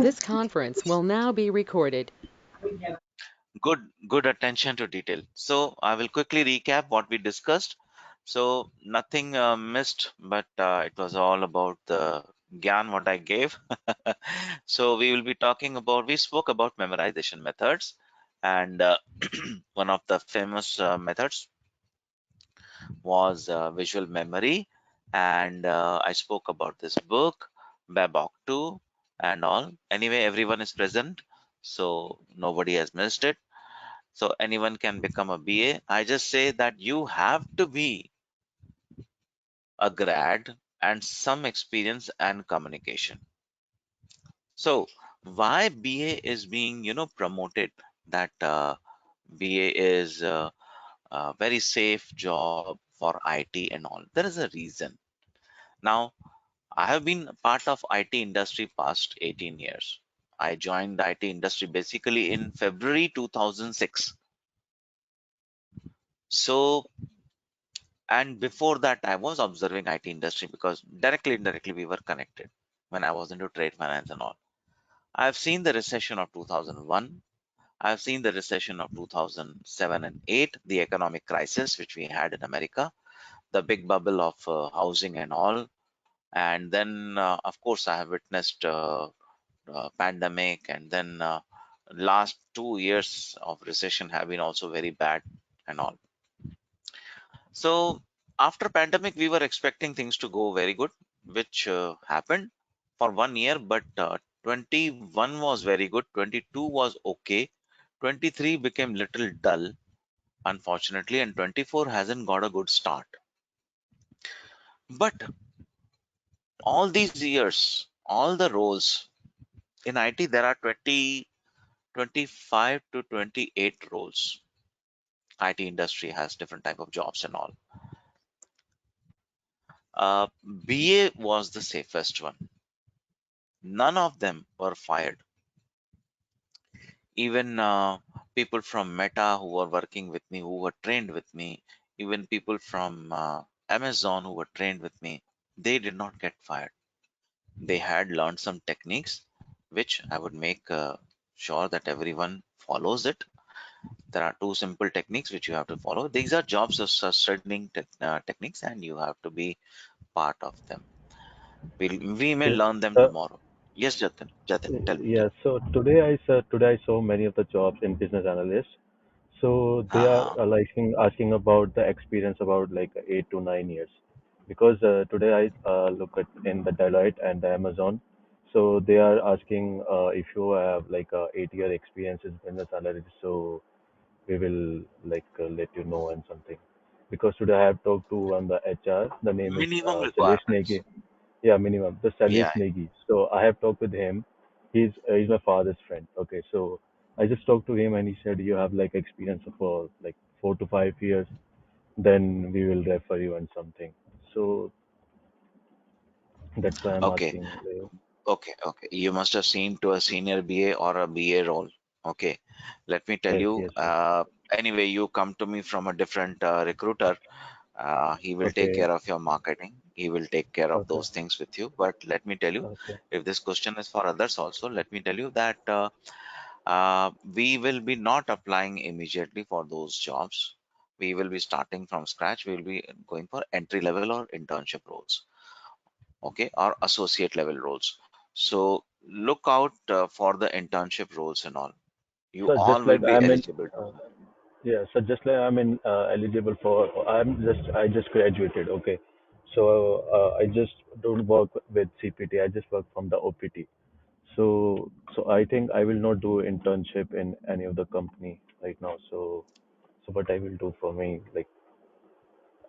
This conference will now be recorded. Good attention to detail. So I will quickly recap what we discussed. So nothing missed, but it was all about the gyan what I gave. So we will be talking about, we spoke about memorization methods, and one of the famous methods was visual memory, and I spoke about this book Babok 2 and all. Anyway, everyone is present, so nobody has missed it, so anyone can become a BA. I just say that you have to be a grad and some experience and communication. So why BA is being promoted, that BA is a very safe job for IT and all. There is a reason. Now, I have been a part of IT industry past 18 years. I joined the IT industry basically in February 2006. So, and before that, I was observing IT industry because directly, indirectly, we were connected when I was into trade finance and all. I've seen the recession of 2001. I've seen the recession of 2007 and 8, the economic crisis which we had in America, the big bubble of housing and all. And then, of course, I have witnessed pandemic, and then last 2 years of recession have been also very bad and all. So after pandemic, we were expecting things to go very good, which happened for 1 year. But 21 was very good, 22 was okay, 23 became little dull, unfortunately, and 24 hasn't got a good start. But all these years, all the roles in IT, there are 20, 25 to 28 roles. IT industry has different type of jobs and all. BA was the safest one. None of them were fired. Even people from Meta who were working with me, who were trained with me, even people from Amazon who were trained with me, they did not get fired. They had learned some techniques, which I would make sure that everyone follows it. There are two simple techniques which you have to follow. These are jobs of studying techniques, and you have to be part of them. We may So, learn them uh, tomorrow. Yes, Jatin. Jatin, tell me. Tell yeah, me. so today I saw many of the jobs in business analyst. So they are Uh, asking about the experience about like 8 to 9 years, because today I look at in the Deloitte and the Amazon. So they are asking if you have like 8 year experience in business analyst. So we will like let you know and something. Because today I have talked to one the HR. The name is minimum Salesh requirements. Negi. Yeah, minimum. The Salesh Yeah. Negi. So I have talked with him. He's my father's friend. Okay, so I just talked to him and he said you have like experience for like 4 to 5 years. Then we will refer you and something. So that's why I'm Okay. asking. Okay. You must have seen to a senior BA or a BA role. Okay. Let me tell Yes, you. yes, yes. Anyway, you come to me from a different recruiter. He will take Okay, care of your marketing. He will take care of okay, those things with you. But let me tell you, okay, if this question is for others also, let me tell you that we will be not applying immediately for those jobs. We will be starting from scratch. We will be going for entry level or internship roles, okay, or associate level roles. So look out for the internship roles and all. You so all just will like be I'm in, eligible to. yeah, so just like I'm in eligible for, I just graduated. Okay, so I just don't work with CPT. I just work from the OPT. So I think I will not do internship in any of the company right now. So what I will do for me, like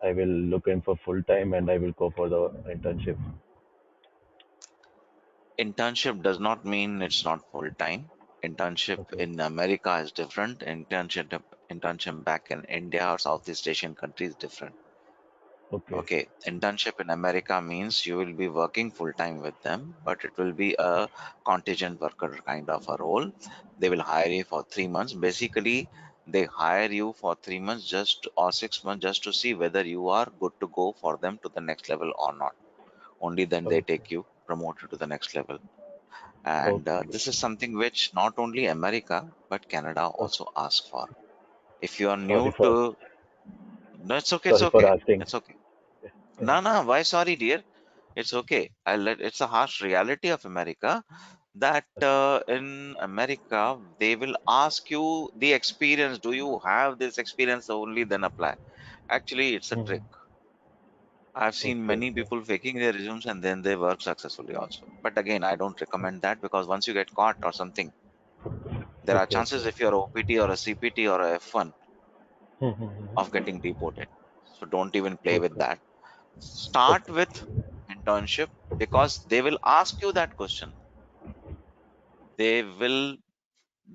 I will look in for full time and I will go for the internship. Internship does not mean it's not full time. Internship Okay, in America is different. Internship back in India or Southeast Asian countries is different. okay, Okay, internship in America means you will be working full time with them, but it will be a contingent worker kind of a role. They will hire you for 3 months. Basically, they hire you for 3 months just or 6 months just to see whether you are good to go for them to the next level or not. Only then they okay. take you, promote you to the next level. And Okay. this is something which not only America but Canada Okay. also ask for. If you are Sorry new for to, no, it's okay, it's sorry for okay, asking. it's okay. Yeah. No, no, why sorry, dear? It's okay. It's a harsh reality of America that in America they will ask you the experience. Do you have this experience? Only then apply. Actually, it's a trick. Mhm. I've seen Okay. many people faking their resumes and then they work successfully also. But again, I don't recommend that because once you get caught or something, there are Okay. chances Okay. if you're OPT or a CPT or a F1 Mhm. of getting deported. So don't even play with Okay. that. Start Okay. with internship because they will ask you that question. They will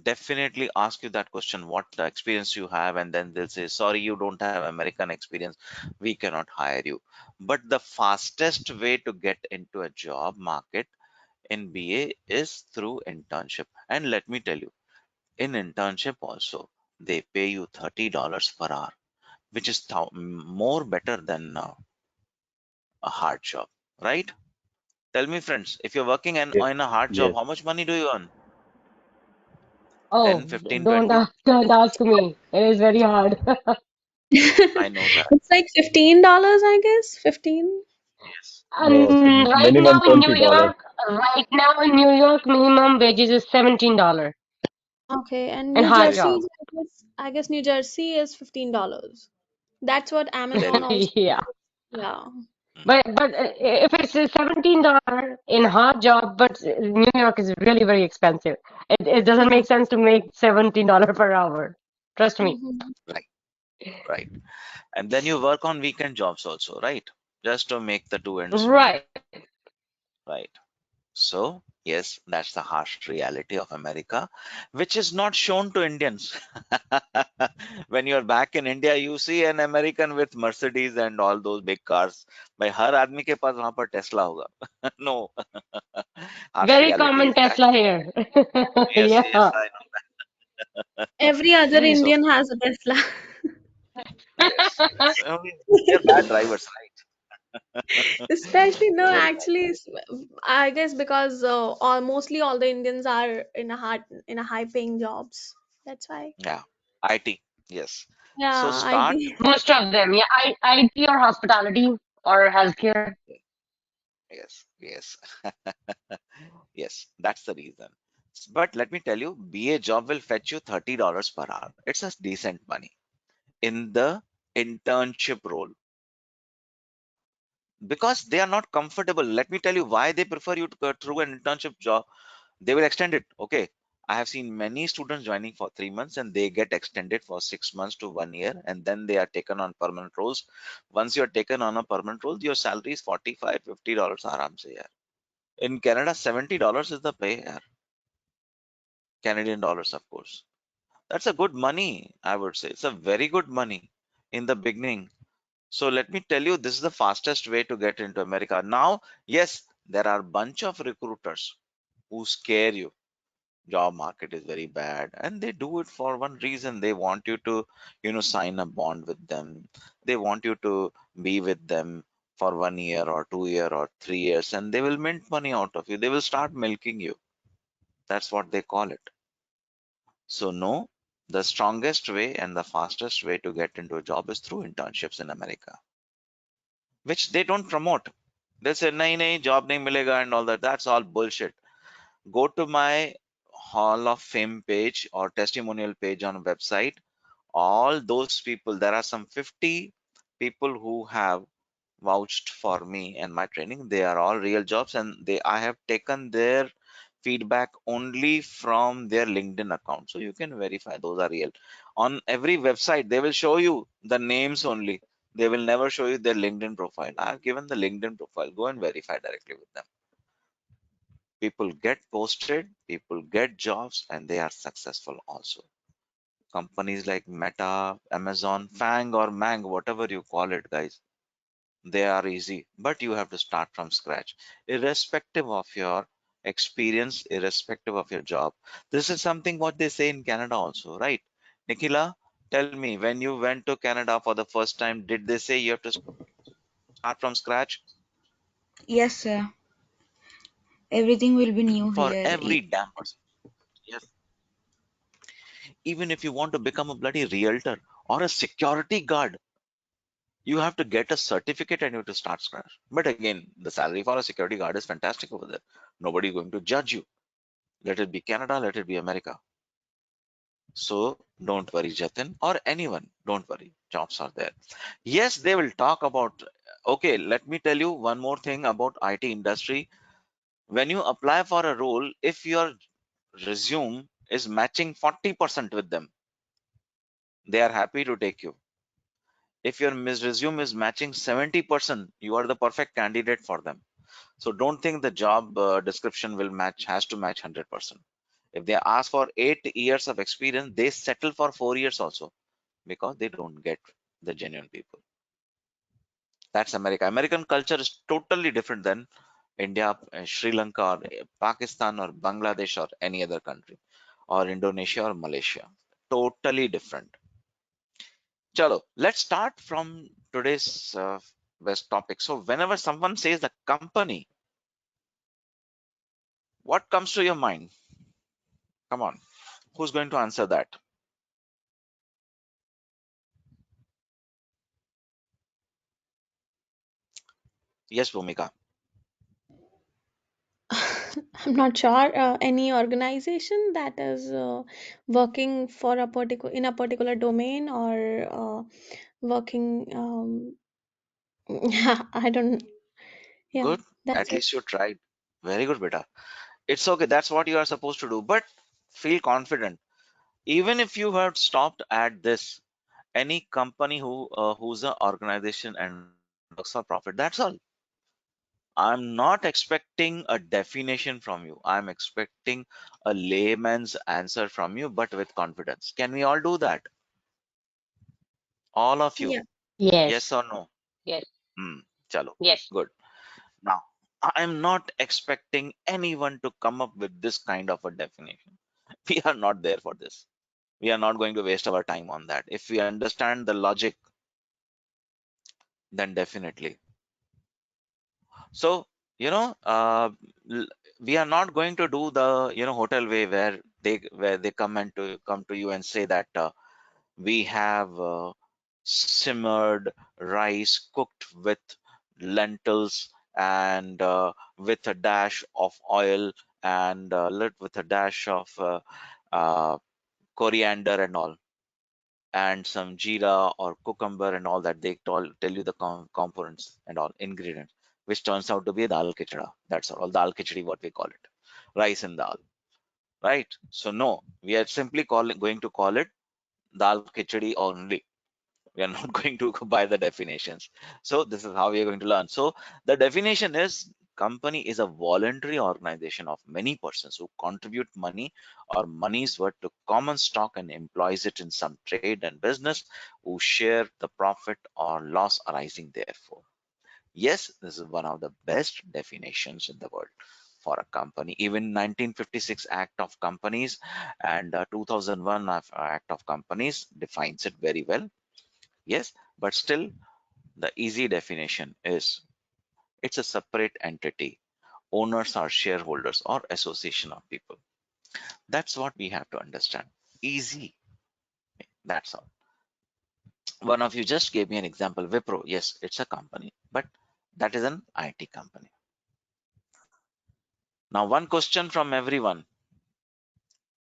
definitely ask you that question, what the experience you have, and then they'll say, sorry, you don't have American experience. We cannot hire you. But the fastest way to get into a job market in BA is through internship. And let me tell you, in internship also, they pay you $30 per hour, which is more better than a hard job, right? Tell me, friends, if you're working Yes. in a hard job, Yes. how much money do you earn? Oh, 10, 15, don't 20? ask, don't ask me. It is very hard. I know that. It's like $15, I guess. 15. Yes. No. So Right now minimum in New $20. York, right now in New York, minimum wages is $17 Okay, and in New hard Jersey, job. I guess New Jersey is $15. That's what There Amazon you go. also. Yeah. Yeah. Mm. But if it's a $17 in hard job, but New York is really very expensive. It doesn't Yeah. make sense to make $17 per hour. Trust me. Hmm. Right, right. And then you work on weekend jobs also, right? Just to make the two ends meet, Right. right? So, yes, that's the harsh reality of America, which is not shown to Indians. When you're back in India, you see an American with Mercedes and all those big cars. भाई हर आदमी के पास वहां पर Tesla होगा. No, harsh Very reality common is that. Tesla here. Yes, yes, Yeah. I know. Every other So, Indian has a Tesla. yes, yes. I mean, they're bad drivers, right? Especially, no, Very bad. actually, I guess because mostly all the Indians are in a high paying jobs. That's why. Yeah, IT. Yes. So Yeah, start. ID. Most of them. Yeah. IT or hospitality or healthcare. Yes, yes, yes. That's the reason. But let me tell you, BA job will fetch you $30 per hour. It's a decent money in the internship role because they are not comfortable. Let me tell you why they prefer you to go through an internship job. They will extend it. Okay. I have seen many students joining for 3 months and they get extended for 6 months to 1 year and then they are taken on permanent roles. Once you are taken on a permanent role, your salary is 45, $50 aram se yaar. In Canada, $70 is the pay, yaar. Canadian dollars, of course. That's a good money, I would say. It's a very good money in the beginning. So let me tell you, this is the fastest way to get into America. Now, yes, there are bunch of recruiters who scare you. Job market is very bad, and they do it for one reason. They want you to, sign a bond with them. They want you to be with them for 1 year or 2 year or 3 years, and they will mint money out of you. They will start milking you. That's what they call it. So no, the strongest way and the fastest way to get into a job is through internships in America, which they don't promote. They say, nahi, nahi, job nahi milega and all that. That's all bullshit. Go to my Hall of Fame page or testimonial page on a website. All those people, there are some 50 people who have vouched for me and my training. They are all real jobs, and I have taken their feedback only from their LinkedIn account. So you can verify those are real. On every website, they will show you the names only. They will never show you their LinkedIn profile. I have given the LinkedIn profile. Go and verify directly with them. People get posted, people get jobs, and they are successful also. Companies like Meta, Amazon, Fang or Mang, whatever you call it, guys, they are easy, but you have to start from scratch, irrespective of your experience, irrespective of your job. This is something what they say in Canada also, right? Nikila, tell me, when you went to Canada for the first time, did they say you have to start from scratch? Yes, sir. Everything will be new for here. every damn person. Yes. Even if you want to become a bloody realtor or a security guard, you have to get a certificate and you have to start scratch. But again, the salary for a security guard is fantastic over there. Nobody is going to judge you. Let it be Canada, let it be America. So don't worry, Jatin, or anyone. Don't worry. Jobs are there. Yes, they will talk about. Okay, let me tell you one more thing about IT industry. When you apply for a role, if your resume is matching 40% with them, they are happy to take you. If your resume is matching 70%, you are the perfect candidate for them. So don't think the job description will match, has to match 100%. If they ask for 8 years of experience, they settle for 4 years also because they don't get the genuine people. That's America. American culture is totally different than India, Sri Lanka, or Pakistan, or Bangladesh, or any other country, or Indonesia, or Malaysia. Totally different. Chalo, let's start from today's best topic. So, whenever someone says the company, what comes to your mind? Come on, who's going to answer that? Yes, Bhumika. I'm not sure. Any organization that is working for a particular in a particular domain or working. I don't. Yeah, Good. that's At it. least you tried. Very good, beta. It's okay. That's what you are supposed to do. But feel confident. Even if you had stopped at this, any company who's an organization and works for profit, that's all. I'm not expecting a definition from you. I'm expecting a layman's answer from you, but with confidence. Can we all do that? All of you? Yeah. Yes Yes. or no? Yes. Hmm. Chalo. Yes. Good. Now, I'm not expecting anyone to come up with this kind of a definition. We are not there for this. We are not going to waste our time on that. If we understand the logic, then definitely. So, you know, we are not going to do the, hotel way where they come to you and say that we have simmered rice cooked with lentils and with a dash of oil and lit with a dash of uh, coriander and all, and some jeera or cucumber and all that. They tell you the components and all ingredients, which turns out to be dal khichda. That's all dal khichdi, what we call it, rice and dal, right? So no, we are simply going to call it dal khichdi only. We are not going to go by the definitions. So this is how we are going to learn. So the definition is company is a voluntary organization of many persons who contribute money or money's worth to common stock and employs it in some trade and business, who share the profit or loss arising therefore. Yes, this is one of the best definitions in the world for a company. Even 1956 Act of Companies and 2001 Act of Companies defines it very well. Yes, but still the easy definition is it's a separate entity. Owners are shareholders or association of people. That's what we have to understand. Easy. That's all. One of you just gave me an example. Wipro. Yes, it's a company, but that is an IT company. Now, one question from everyone.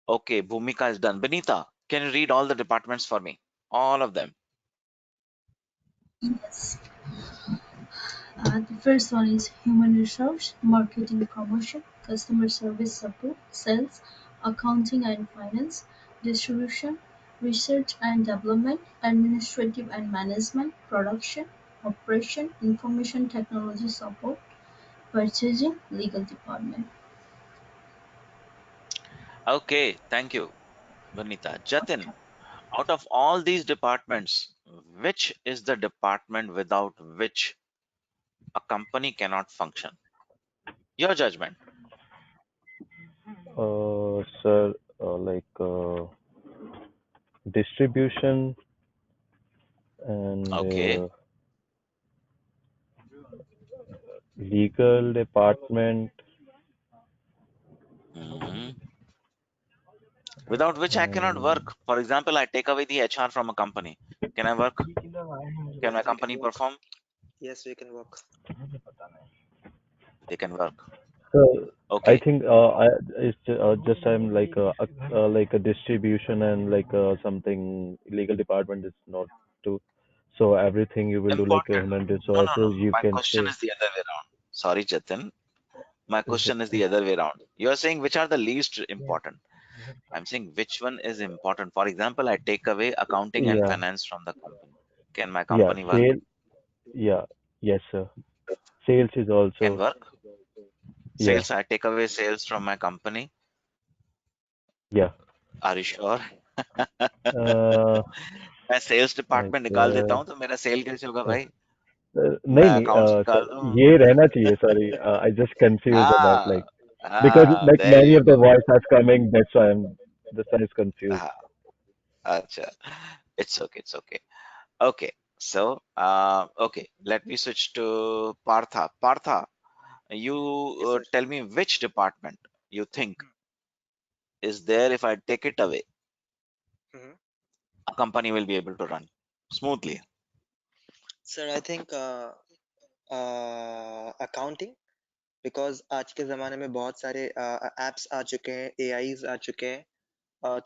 Okay, Bhumika is done. Benita, can you read all the departments for me? All of them. Yes. The first one is human resource, marketing promotion, customer service support, sales, accounting and finance, distribution, research and development, administrative and management, production, operation, information technology support, purchasing, legal department. Okay, thank you, Benita. Jatin, out of all these departments, which is the department without which a company cannot function? Your judgment. Sir, distribution and Okay. legal department without which I cannot work. For example, I take away the HR from a company. Can I work? Can my Yes, we can company work. perform? Yes, we can work. They can work. So I Okay. think it's just I'm like a distribution and like something legal department is not too. So everything you will do like a Important. human No, no, no. resources. You My can question say is the other way around. Sorry, Jatin. My is question is the other way around. You are saying which are the least important. I'm saying which one is important. For example, I take away accounting and yeah, finance from the company. Can my yeah, company work? sale, yeah, yes sir. Sales is Can also, work? yeah, Sales, I take away sales from my company. yeah. Are you sure? uh, मैं sales like department निकाल देता हूँ तो मेरा cell कैसे होगा uh, भाई? नहीं मैं नहीं अकाउंट्स sir, निकाल दूँ. ये रहना चाहिए sorry I just confused about हाँ, like because हाँ, like there many you of the go. voice are coming that's why it's confused. हाँ, अच्छा. It's okay, it's okay. Okay, so okay, let me switch to Partha. Partha, you Yes, sir. tell me which department you think is there if I take it away, Hmm. a company will be able to run smoothly. Sir, I think accounting, because आज के ज़माने में बहुत सारे apps आ चुके हैं, AIs आ चुके हैं.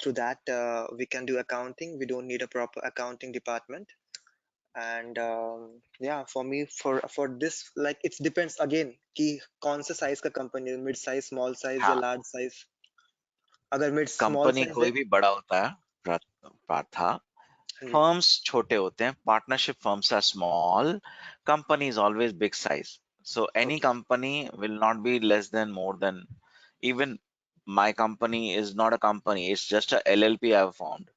Through that, we can do accounting. We don't need a proper accounting department. And yeah, for me, for this, like it depends again कि कौन सा size का company है, mid size, small size या हाँ, large size. अगर mid small company size है, कोई भी बड़ा होता है, पार्था. हाँ जी, Firms छोटे होते हैं, partnership firms are small, company is always big size. So any okay, company will not be less than more than, even my company is not a company, it's just a LLP I have formed.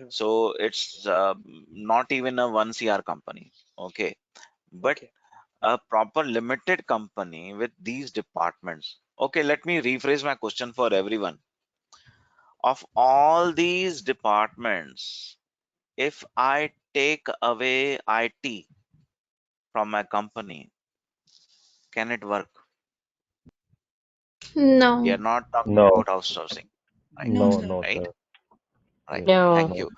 So it's not even a 1 CR company. Okay. But okay, a proper limited company with these departments. Okay, let me rephrase my question for everyone. Of all these departments, if I take away IT from my company, can it work? We are No. not talking No, about outsourcing, right? No, no, sir. no, Right? sir. Right. Yes, Thank No. no, you.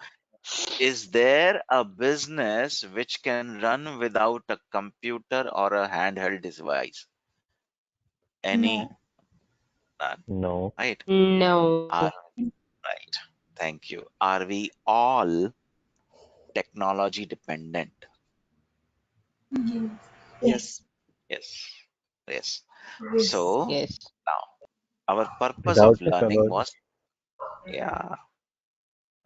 Is there a business which can run without a computer or a handheld device? Any? No. None. no, Right? No. Are right. Thank you. Are we all technology dependent? Yes. yes, Yes. Yes. Yes. So Yes. now our purpose without of learning technology. was, yeah,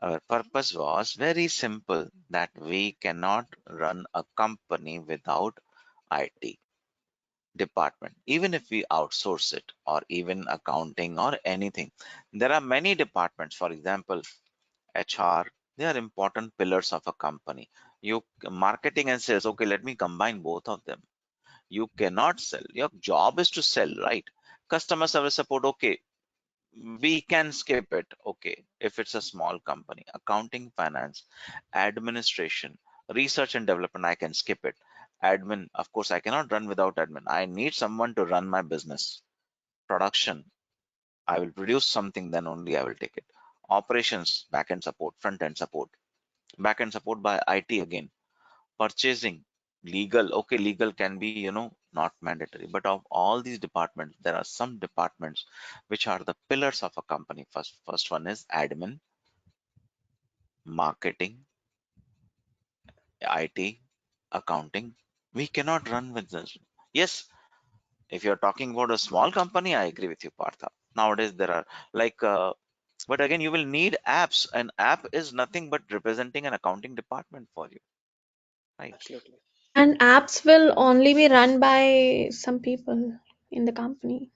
our purpose was very simple, that we cannot run a company without IT department, even if we outsource it, or even accounting or anything. There are many departments, for example, HR, they are important pillars of a company. You marketing and sales, okay, let me combine both of them. You cannot sell. Your job is to sell, right? Customer service support, okay, we can skip it. Okay, if it's a small company, accounting, finance, administration, research and development, I can skip it. Admin, of course, I cannot run without admin. I need someone to run my business. Production, I will produce something, then only I will take it. Operations, back end support, front end support, back end support by IT again. Purchasing, legal, okay, legal can be, not mandatory, but of all these departments, there are some departments which are the pillars of a company. First one is admin, marketing, IT, accounting. We cannot run with this. Yes, if you're talking about a small company, I agree with you, Partha. Nowadays there are like but again, you will need apps. An app is nothing but representing an accounting department for you, right? absolutely. And apps will only be run by some people in the company,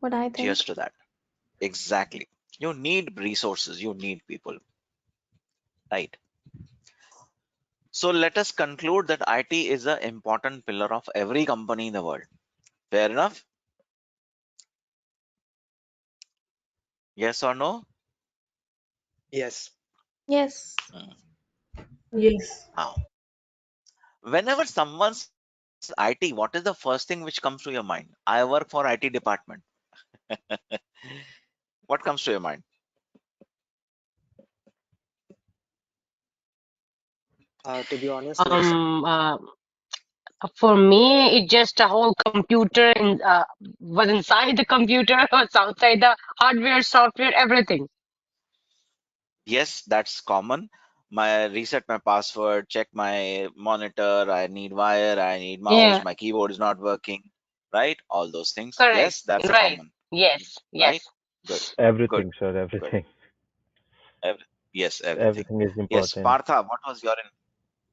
what I Cheers think. to that. Exactly. You need resources, you need people, right? So let us conclude that IT is an important pillar of every company in the world. Fair enough? Yes or no? Yes, Yes. Hmm. Yes. Now, whenever someone says IT, what is the first thing which comes to your mind? I work for IT department. What comes to your mind? To be honest, yes. Um, uh, for me, it just a whole computer and was inside the computer, was outside the hardware, software, everything. Yes, that's common. My reset my password, check my monitor, I need wire, I need mouse, Yeah, my keyboard is not working, right? All those things. correct. Yes, that's a Right. common, Yes, right? yes. Good, good, Everything, sir. good. Everything. Every, yes, everything. Everything is Yes, important. Partha, what was your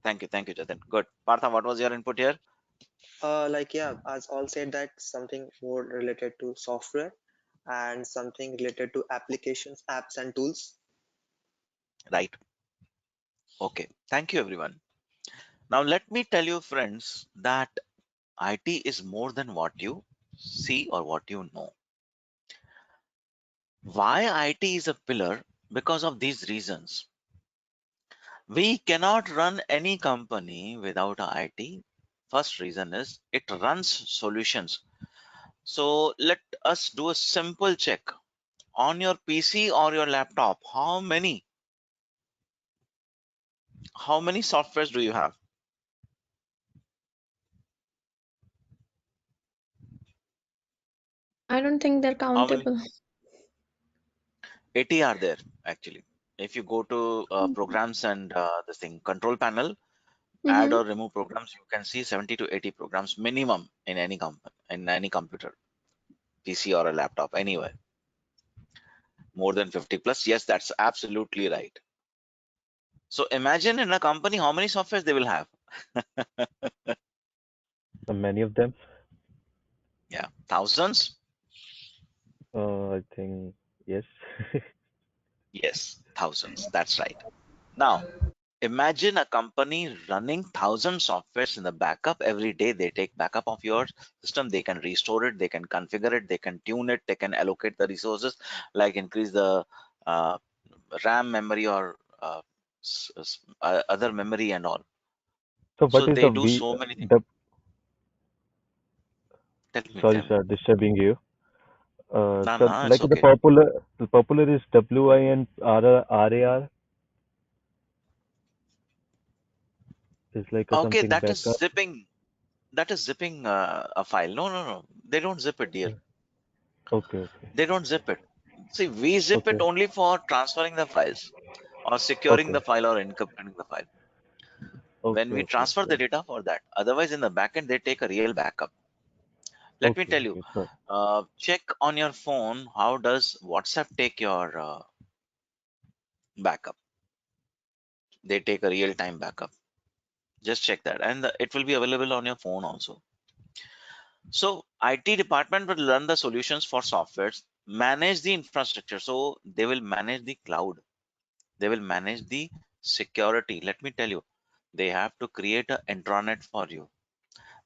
thank you, Jatin. Good. Partha, what was your input here? Like yeah, as all said that something more related to software and something related to applications, apps and tools. Right. Okay. Thank you, everyone. Now, let me tell you, friends, that IT is more than what you see or what you know. Why IT is a pillar? Because of these reasons. We cannot run any company without a IT. First reason is it runs solutions. So let us do a simple check on your PC or your laptop. How many softwares do you have? I don't think they're How many? countable. 80 are there actually. If you go to programs and this thing control panel, add Mm-hmm. or remove programs, you can see 70 to 80 programs minimum in any in any computer, PC or a laptop, anywhere. More than 50 plus. Yes, that's absolutely right. So imagine in a company how many softwares they will have. Many of them. Yeah, thousands. I think yes. Yes, thousands. That's right. Now, imagine a company running thousand softwares in the backup every day. They take backup of your system. They can restore it. They can configure it. They can tune it. They can allocate the resources, like increase the uh, RAM memory or other memory and all. So So what is the they do V? so many things. The Tell me, sorry, tell me. sir, disturbing you. No, So no, it's like okay. the popular is WINRAR is like a Okay, something that is backup. zipping. That is zipping a file. No, no, no. They don't zip it, dear. Okay, okay, They don't zip it. See, we zip it okay, only for transferring the files or securing okay, the file or encrypting the file. When okay, we okay, transfer the okay, data for that, otherwise in the backend they take a real backup. Let me okay, tell you, okay. So check on your phone. How does WhatsApp take your backup? They take a real time backup. Just check that, and it will be available on your phone also. So IT department will run the solutions for softwares, manage the infrastructure. So they will manage the cloud. They will manage the security. Let me tell you, they have to create an intranet for you.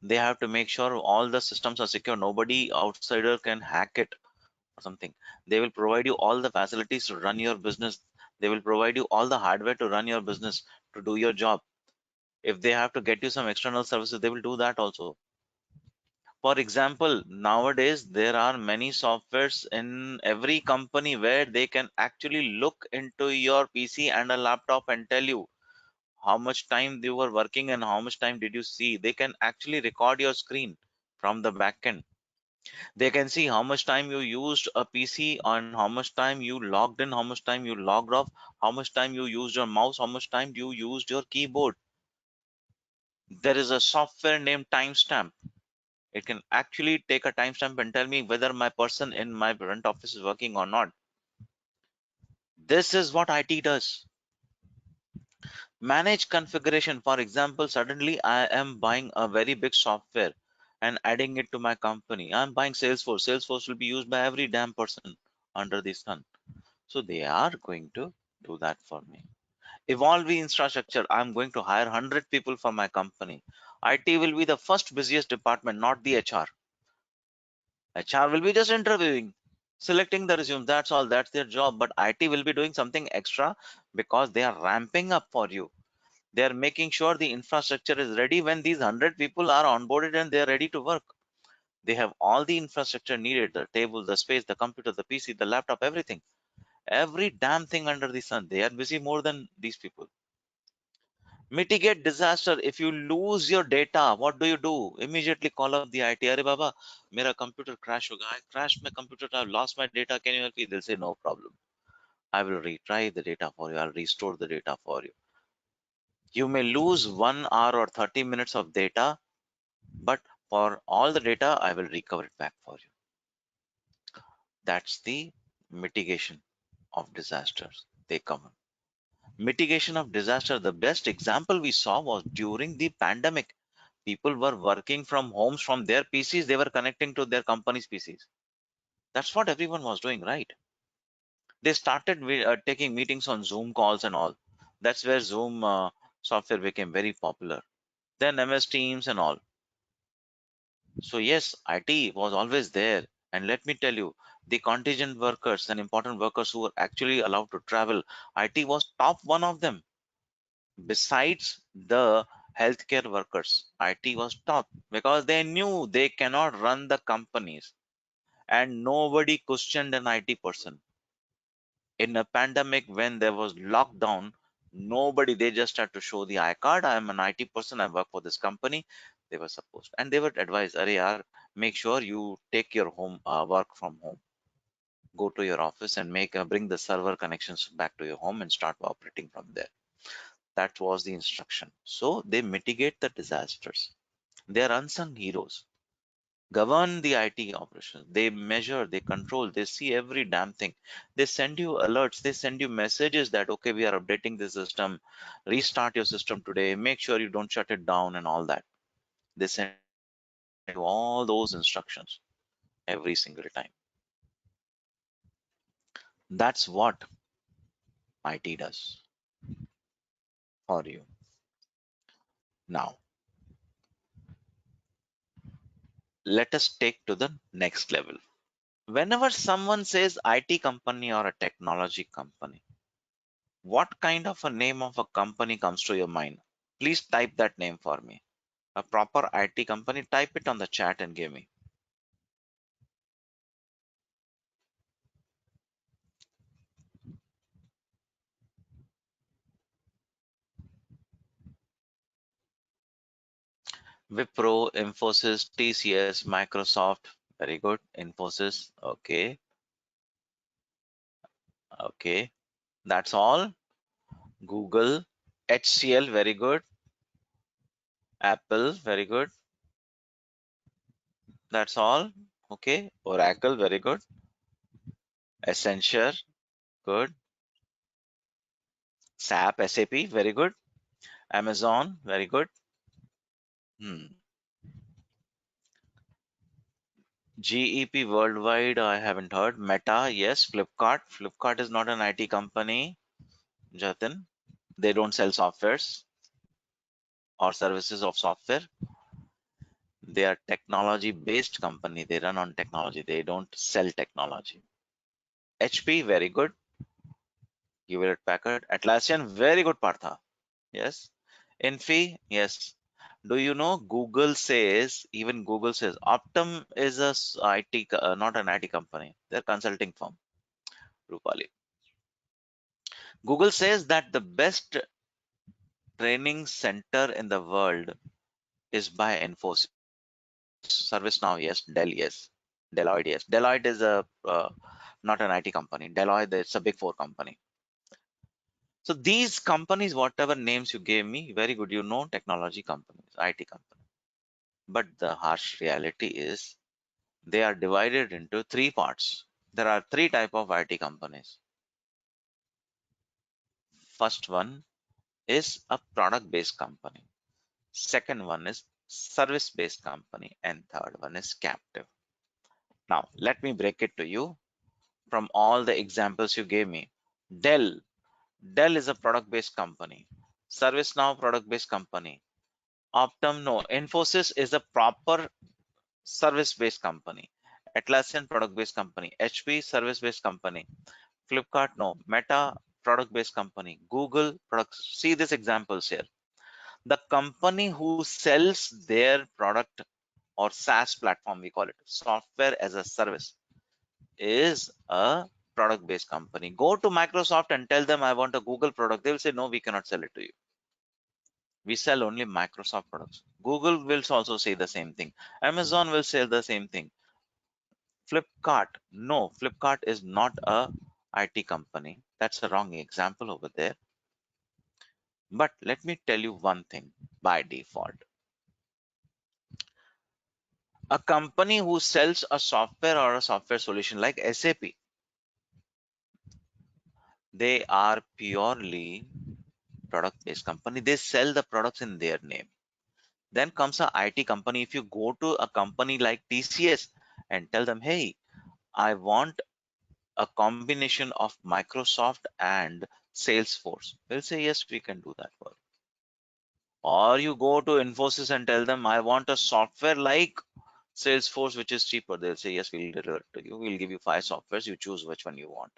They have to make sure all the systems are secure. Nobody outsider can hack it or something. They will provide you all the facilities to run your business. They will provide you all the hardware to run your business, to do your job. If they have to get you some external services, they will do that also. For example, nowadays there are many softwares in every company where they can actually look into your PC and a laptop and tell you how much time you were working and how much time did you see. They can actually record your screen from the backend. They can see how much time you used a PC and how much time you logged in, how much time you logged off, how much time you used your mouse, how much time you used your keyboard. There is a software named timestamp. It can actually take a timestamp and tell me whether my person in my front office is working or not. This is what IT does. Manage configuration. For example, suddenly I am buying a very big software and adding it to my company. I'm buying Salesforce. Salesforce will be used by every damn person under the sun. So they are going to do that for me. Evolve the infrastructure. I'm going to hire 100 people for my company. IT will be the first busiest department, not the HR. HR will be just interviewing, selecting the resume. That's all. That's their job. But IT will be doing something extra because they are ramping up for you. They are making sure the infrastructure is ready when these 100 people are onboarded and they are ready to work. They have all the infrastructure needed, the table, the space, the computer, the PC, the laptop, everything. Every damn thing under the sun. They are busy more than these people. Mitigate disaster. If you lose your data, what do? Immediately call up the IT. Arey Baba, mera computer crash ho gaya. I crashed my computer. I've lost my data. Can you help me? They'll say no problem. I will retry the data for you. I'll restore the data for you. You may lose 1 hour or 30 minutes of data, but for all the data, I will recover it back for you. That's the mitigation of disasters they cover. Mitigation of disaster, the best example we saw was during the pandemic. People were working from homes from their PCs, they were connecting to their company's PCs. That's what everyone was doing, right? They started taking meetings on Zoom calls and all. That's where Zoom software became very popular. Then MS Teams and all. So yes, IT was always there. And let me tell you, the contingent workers and important workers who were actually allowed to travel, IT was top one of them. Besides the healthcare workers, IT was top because they knew they cannot run the companies, and nobody questioned an IT person. In a pandemic, when there was lockdown, nobody, they just had to show the I-card. I am an IT person, I work for this company. They were supposed, and they were advised, Arey yaar, make sure you take your home work from home. Go to your office and bring the server connections back to your home and start operating from there. That was the instruction. So they mitigate the disasters. They are unsung heroes. Govern the IT operations. They measure, they control, they see every damn thing. They send you alerts, they send you messages that, okay, we are updating the system, restart your system today, make sure you don't shut it down and all that. They send you all those instructions every single time. That's what IT does for you. Now, let us take to the next level. Whenever someone says IT company or a technology company, what kind of a name of a company comes to your mind? Please type that name for me. A proper IT company, type it on the chat and give me. Wipro, Infosys, TCS, Microsoft. Very good. Infosys. Okay. Okay. That's all. Google, HCL. Very good. Apple. Very good. That's all. Okay. Oracle. Very good. Accenture. Good. SAP, SAP. Very good. Amazon. Very good. Hmm. GEP Worldwide, I haven't heard. Meta, yes. Flipkart. Flipkart is not an IT company, Jatin. They don't sell softwares or services of software. They are technology based company. They run on technology. They don't sell technology. HP, very good. Hewlett Packard. Atlassian, very good, Partha. Yes. Infi, yes. Do you know Google says, even Google says, Optum is a IT, not an IT company. They're consulting firm. Rupali. Google says that the best training center in the world is by Infosys. ServiceNow, yes. Dell, yes. Deloitte, yes. Deloitte is a not an IT company. Deloitte, it's a big four company. So these companies, whatever names you gave me, very good. You know, technology companies, IT companies. But the harsh reality is they are divided into three parts. There are three type of IT companies. First one is a product based company. Second one is service based company, and third one is captive. Now let me break it to you from all the examples you gave me. Dell. Dell is a product based company. ServiceNow product based company. Optum, no. Infosys is a proper service based company. Atlassian product based company. HP service based company. Flipkart, no. Meta product based company. Google products. See these examples here. The company who sells their product or SaaS platform, we call it software as a service, is a product based company. Go to Microsoft and tell them I want a Google product. They will say, no, we cannot sell it to you. We sell only Microsoft products. Google will also say the same thing. Amazon will say the same thing. Flipkart, no, Flipkart is not a IT company. That's a wrong example over there. But let me tell you one thing by default. A company who sells a software or a software solution like SAP, they are purely product based company. They sell the products in their name. Then comes a IT company. If you go to a company like TCS and tell them, hey, I want a combination of Microsoft and Salesforce, they'll say, yes, we can do that for you. Or you go to Infosys and tell them, I want a software like Salesforce, which is cheaper. They'll say, yes, we'll deliver it to you. We'll give you 5 softwares. You choose which one you want.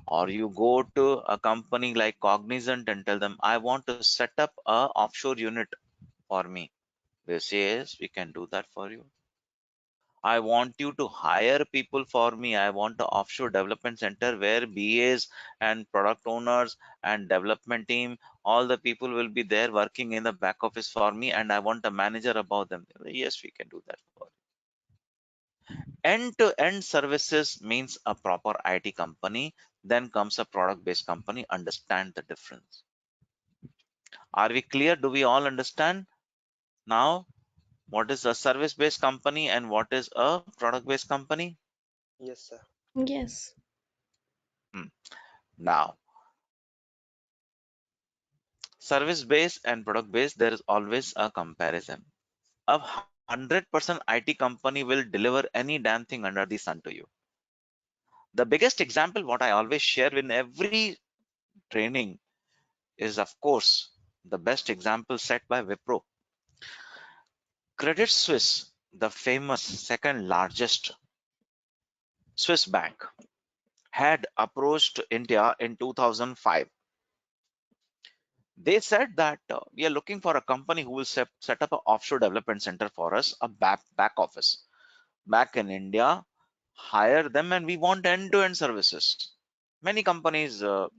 Or you go to a company like Cognizant and tell them, I want to set up a offshore unit for me. They say, yes, we can do that for you. I want you to hire people for me. I want an offshore development center where BAs and product owners and development team, all the people will be there working in the back office for me, and I want a manager above them. Yes, we can do that for you. End-to-end services means a proper IT company. Then comes a product-based company. Understand the difference. Are we clear? Do we all understand now what is a service-based company and what is a product-based company? Yes, sir. Yes. Hmm. Now, service based and product based, there is always a comparison. A 100% IT company will deliver any damn thing under the sun to you. The biggest example, what I always share in every training, is of course the best example set by Wipro. Credit Suisse, the famous second largest Swiss bank, had approached India in 2005. They said that we are looking for a company who will set up an offshore development center for us, a back office back in India, hire them, and we want end-to-end services. Many companies, you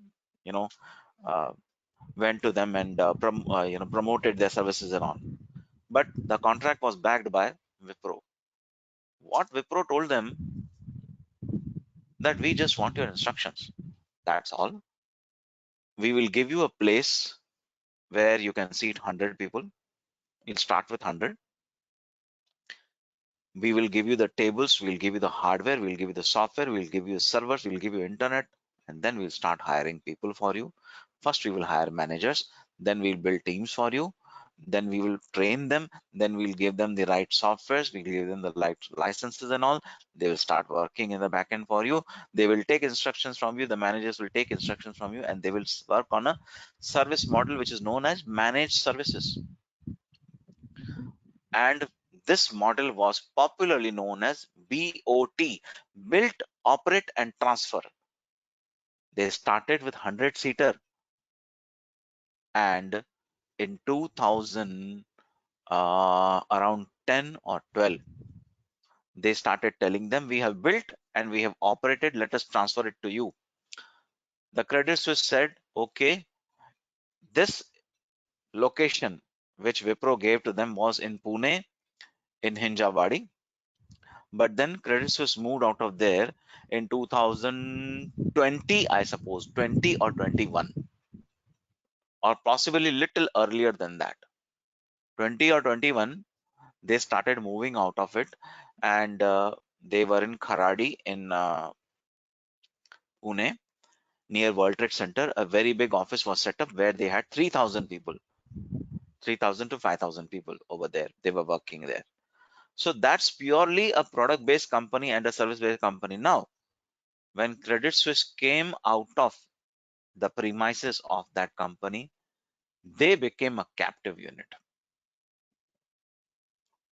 know, uh, went to them and promoted their services and all. But the contract was backed by Wipro. What Wipro told them that we just want your instructions. That's all. We will give you a place where you can seat 100 people. You'll start with 100. We will give you the tables, we'll give you the hardware, we'll give you the software, we'll give you servers, we'll give you internet, and then we'll start hiring people for you. First we will hire managers, then we'll build teams for you, then we will train them, then we'll give them the right softwares, we'll give them the right licenses and all. They will start working in the backend for you. They will take instructions from you, the managers will take instructions from you, and they will work on a service model which is known as managed services. And this model was popularly known as BOT, built, operate and transfer. They started with 100 seater, and in 2000, around 10 or 12, they started telling them, we have built and we have operated, let us transfer it to you. The Credit Suisse said, okay, this location which Wipro gave to them was in Pune, in Hinjawadi. But then Credit Suisse moved out of there in 2020, I suppose, 20 or 21, or possibly little earlier than that. 20 or 21, they started moving out of it, and they were in Kharadi in Pune, near World Trade Center. A very big office was set up where they had 3,000 people, 3,000 to 5,000 people over there. They were working there. So that's purely a product based company and a service based company. Now, when Credit Suisse came out of the premises of that company, they became a captive unit.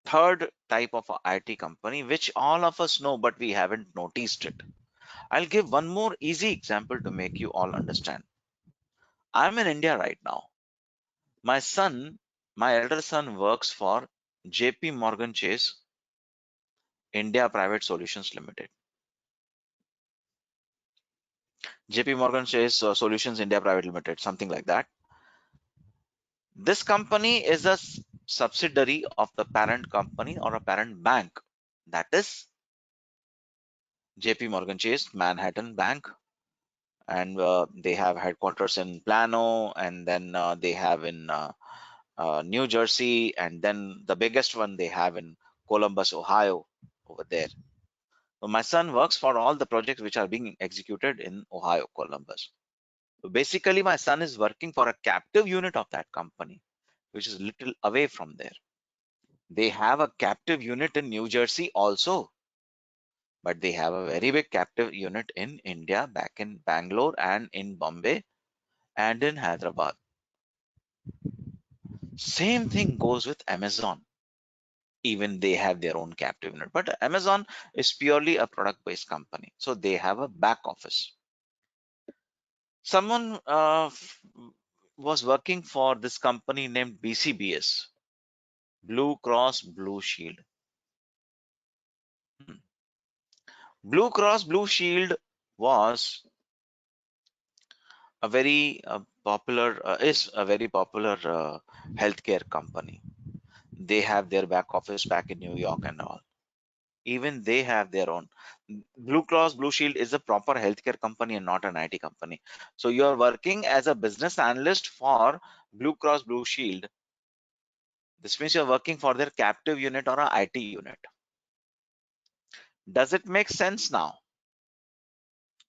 Third type of a IT company, which all of us know, but we haven't noticed it. I'll give one more easy example to make you all understand. I'm in India right now. My son, my elder son works for JP Morgan Chase India Private Solutions Limited. JP Morgan Chase Solutions India Private Limited, something like that. This company is a subsidiary of the parent company or a parent bank. That is JP Morgan Chase Manhattan Bank, and they have headquarters in Plano, and then they have in New Jersey, and then the biggest one they have in Columbus, Ohio, over there. So my son works for all the projects which are being executed in Ohio, Columbus. So basically, my son is working for a captive unit of that company, which is little away from there. They have a captive unit in New Jersey also, but they have a very big captive unit in India, back in Bangalore and in Bombay and in Hyderabad. Same thing goes with Amazon. Even they have their own captive unit, but Amazon is purely a product based company, so they have a back office. Someone was working for this company named BCBS, Blue Cross Blue Shield. Hmm. Blue Cross Blue Shield was a very popular is a very popular healthcare company. They have their back office back in New York and all. Even they have their own. Blue Cross Blue Shield is a proper healthcare company and not an IT company. So you are working as a business analyst for Blue Cross Blue Shield. This means you're working for their captive unit or a IT unit. Does it make sense now?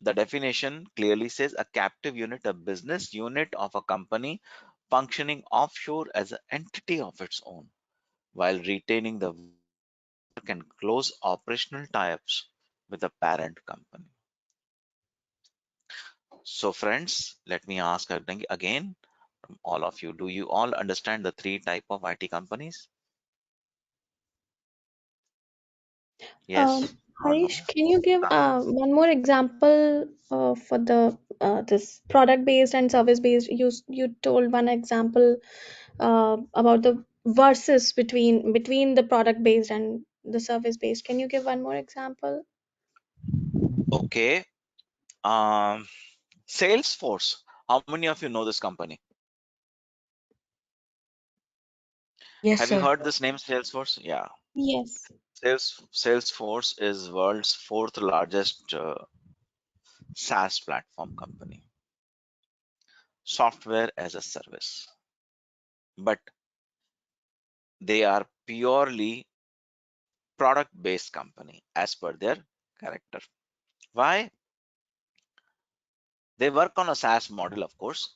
The definition clearly says a captive unit, a business unit of a company functioning offshore as an entity of its own, while retaining the work and close operational tie-ups with the parent company. So friends, let me ask again from all of you, do you all understand the three type of IT companies? Yes or Harish, no? can you give Ah, one more example for the this product based and service based? You told one example about the versus between the product based and the service based. Can you give one more example? okay. Um, Salesforce. How many of you know this company? Yes, Have you sir. heard this name, Salesforce? Yeah. Yes. Salesforce is world's fourth largest SaaS platform company, software as a service. But they are purely product-based company as per their character. Why? They work on a SaaS model, of course.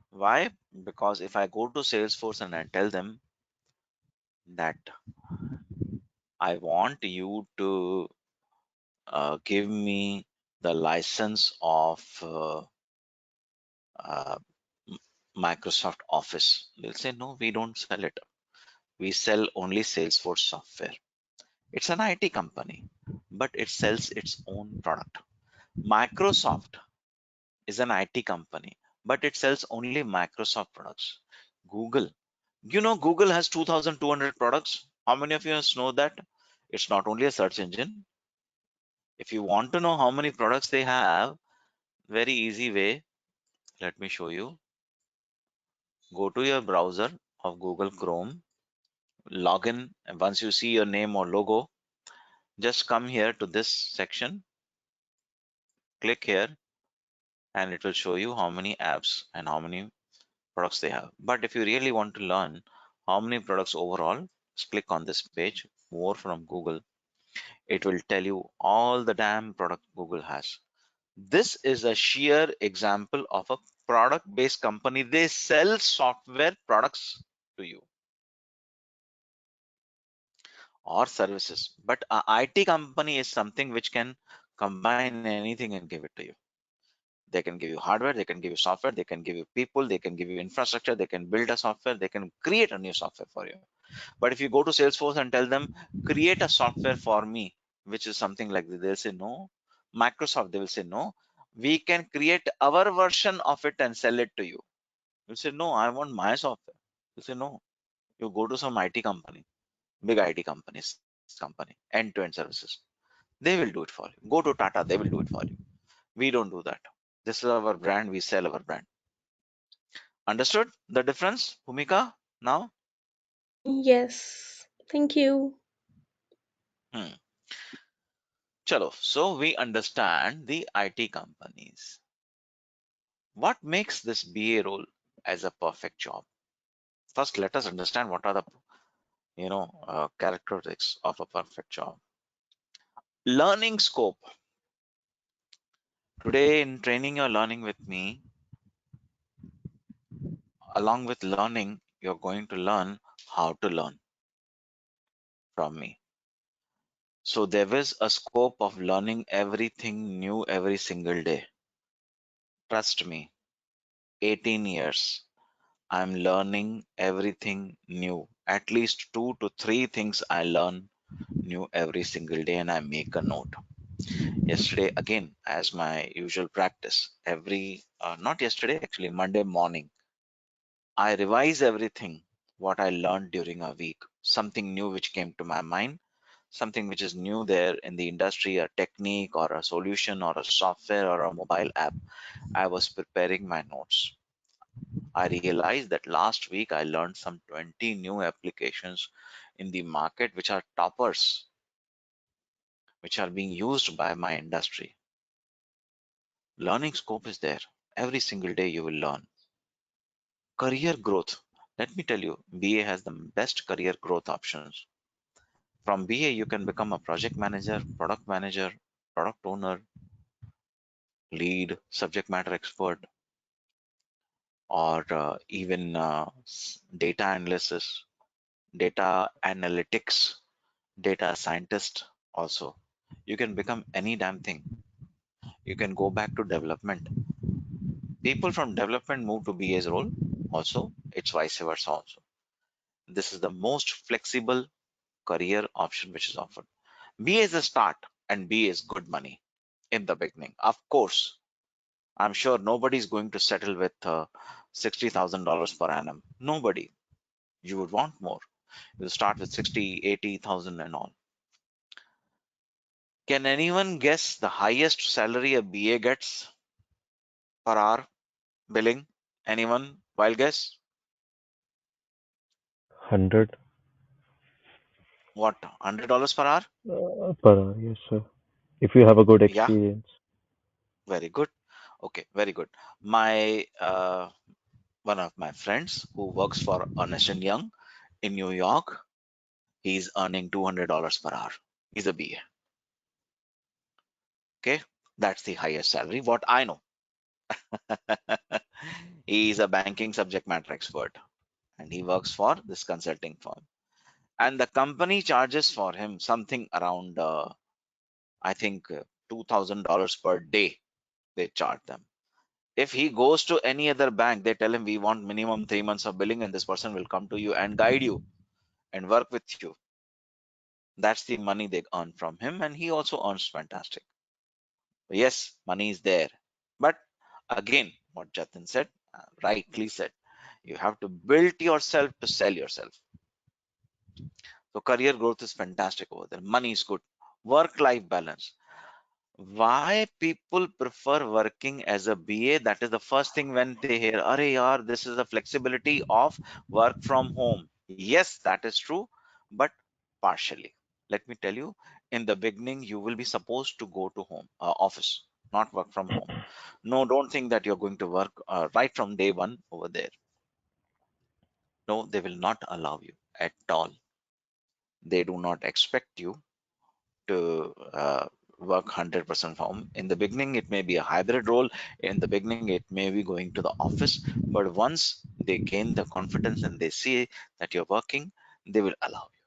Why? Because if I go to Salesforce and I tell them that I want you to give me the license of uh, Microsoft Office, they'll say, no, we don't sell it. We sell only Salesforce software. It's an IT company, but it sells its own product. Microsoft is an IT company, but it sells only Microsoft products. Google, Google has 2,200 products. How many of you know that? It's not only a search engine. If you want to know how many products they have, very easy way, let me show you. Go to your browser of Google Chrome, log in, and once you see your name or logo, just come here to this section, click here, and it will show you how many apps and how many products they have. But if you really want to learn how many products overall, just click on this page, more from Google. It will tell you all the damn product Google has. This is a sheer example of a product based company. They sell software products to you or services, but a IT company is something which can combine anything and give it to you. They can give you hardware, they can give you software, they can give you people, they can give you infrastructure, they can build a software, they can create a new software for you. But if you go to Salesforce and tell them, create a software for me, which is something like this, they'll say no. Microsoft, they will say no. We can create our version of it and sell it to you. You'll say, no, I want my software. You'll say, no. You go to some IT company, big IT companies, company, end-to-end services. They will do it for you. Go to Tata, they will do it for you. We don't do that. This is our brand, we sell our brand. Understood the difference, Bhumika? now? Yes. Thank you. Hmm. Chalo. So we understand the IT companies. What makes this BA role as a perfect job? First, let us understand what are the characteristics of a perfect job. Learning scope. Today in training, you're learning with me. Along with learning, you're going to learn how to learn from me. So there is a scope of learning everything new every single day. Trust me, 18 years, I'm learning everything new. At least 2 to 3 things I learn new every single day, and I make a note. Yesterday, again, as my usual practice, not yesterday, actually, Monday morning, I revise everything what I learned during a week, something new which came to my mind, something which is new there in the industry, a technique or a solution or a software or a mobile app. I was preparing my notes. I realized that last week I learned some 20 new applications in the market which are toppers, which are being used by my industry. Learning scope is there. Every single day you will learn. Career growth. Let me tell you, BA has the best career growth options. From BA, you can become a project manager, product owner, lead, subject matter expert, or even data analysis, data analytics, data scientist also. You can become any damn thing. You can go back to development. People from development move to BA's role also. It's vice versa also. This is the most flexible career option which is offered. BA is a start and BA is good money in the beginning. Of course, I'm sure nobody's going to settle with $60,000 per annum. Nobody. You would want more. You'll start with 60, 80,000 and all. Can anyone guess the highest salary a BA gets per hour billing? Anyone? Wild guess? 100 What? $100 per hour? per hour, yes, sir. If you have a good Yeah, experience. very good. Okay, very good. My one of my friends who works for Ernest and Young in New York, he's earning $200 per hour. He's a BA. Okay, that's the highest salary. What I know. He's a banking subject matter expert and he works for this consulting firm. And the company charges for him something around, I think, $2,000 per day. They charge them. If he goes to any other bank, they tell him we want minimum 3 months of billing, and this person will come to you and guide you and work with you. That's the money they earn from him, and he also earns fantastic. Yes, money is there, but again, what Jatin said, rightly said, you have to build yourself to sell yourself. So career growth is fantastic over there. Money is good. Work-life balance. Why people prefer working as a BA? That is the first thing when they hear, "Arey yaar, this is the flexibility of work from home." Yes, that is true, but partially. Let me tell you, in the beginning, you will be supposed to go to home office, not work from home. No, don't think that you're going to work right from day one over there. No, they will not allow you at all. They do not expect you to work 100% home. In the beginning, it may be a hybrid role. In the beginning, it may be going to the office. But once they gain the confidence and they see that you're working, they will allow you.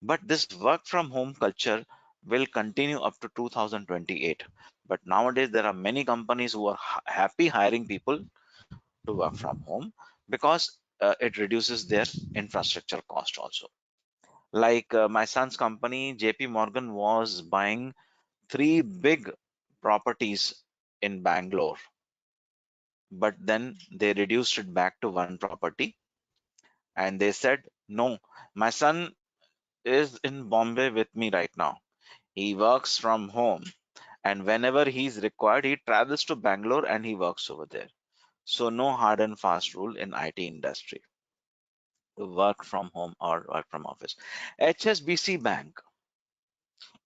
But this work from home culture will continue up to 2028. But nowadays, there are many companies who are happy hiring people to work from home because it reduces their infrastructure cost also. Like my son's company, JP Morgan was buying 3 big properties in Bangalore, but then they reduced it back to one property and they said, no, my son is in Bombay with me right now. He works from home and whenever he's required, he travels to Bangalore and he works over there. So no hard and fast rule in IT industry. to work from home or work from office. HSBC Bank,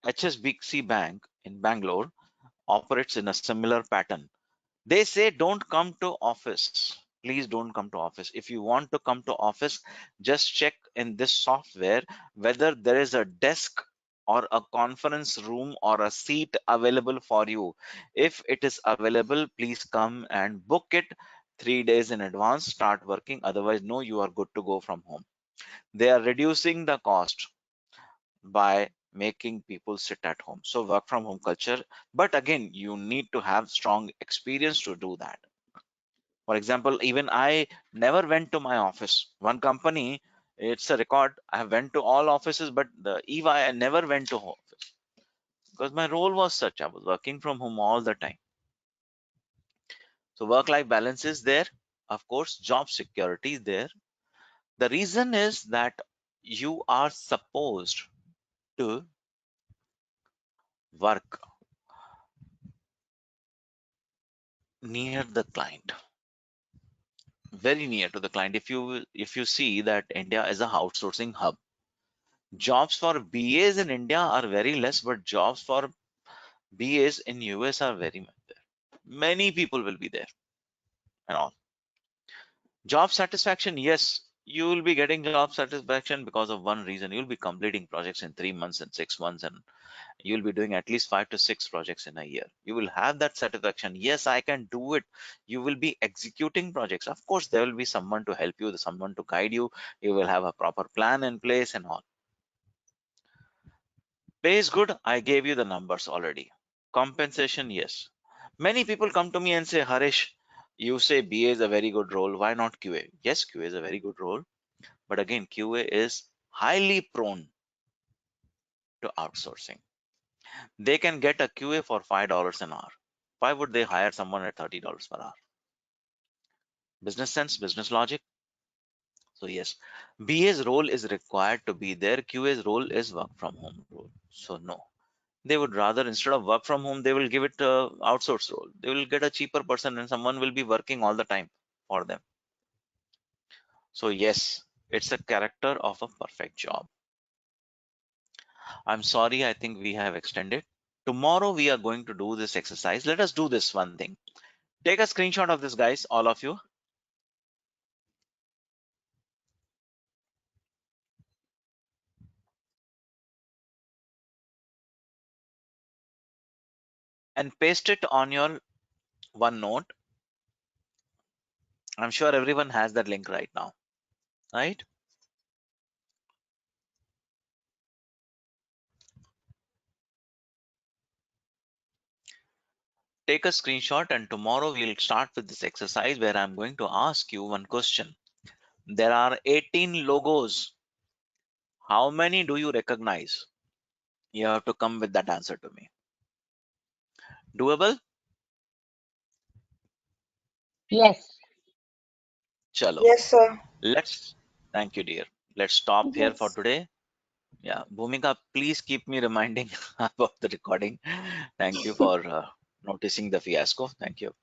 HSBC Bank in Bangalore operates in a similar pattern. They say don't come to office. Please don't come to office. If you want to come to office, just check in this software whether there is a desk or a conference room or a seat available for you. If it is available, please come and book it 3 days in advance, start working. Otherwise, no, you are good to go from home. They are reducing the cost by making people sit at home. So work from home culture, but again, you need to have strong experience to do that. For example, even I never went to my office. One company, it's a record. I went to all offices, but the EY, I never went to office because my role was such. I was working from home all the time. So work-life balance is there. Of course, job security is there. The reason is that you are supposed to work near the client, very near to the client. If you see that India is a outsourcing hub, jobs for BAs in India are very less, but jobs for BAs in US are very much there. Many people will be there and all. Job satisfaction, yes, you will be getting job satisfaction because of one reason. You'll be completing projects in 3 months and 6 months, and you'll be doing at least 5 to 6 projects in a year. You will have that satisfaction. Yes, I can do it. You will be executing projects. Of course, there will be someone to help you, someone to guide you. You will have a proper plan in place and all. Pay is good. I gave you the numbers already. Compensation, yes. Many people come to me and say, Harish, you say BA is a very good role. Why not QA? Yes, QA is a very good role. But again, QA is highly prone to outsourcing. They can get a QA for $5 an hour. Why would they hire someone at $30 per hour? Business sense, business logic. So yes, BA's role is required to be there. QA's role is work from home role. So no. They would rather, instead of work from home, they will give it a outsource role. They will get a cheaper person and someone will be working all the time for them. So yes, it's a character of a perfect job. I'm sorry, I think we have extended. Tomorrow we are going to do this exercise. Let us do this one thing. Take a screenshot of this, guys, all of you, and paste it on your OneNote. I'm sure everyone has that link right now, right? Take a screenshot, and tomorrow we'll start with this exercise where I'm going to ask you one question. There are 18 logos. How many do you recognize? You have to come with that answer to me. Doable? Yes. Chalo. Yes, sir. Let's, thank you, dear. Let's stop here for Yes. today. Yeah, Bhumika, please keep me reminding about the recording. Thank you for noticing the fiasco. Thank you.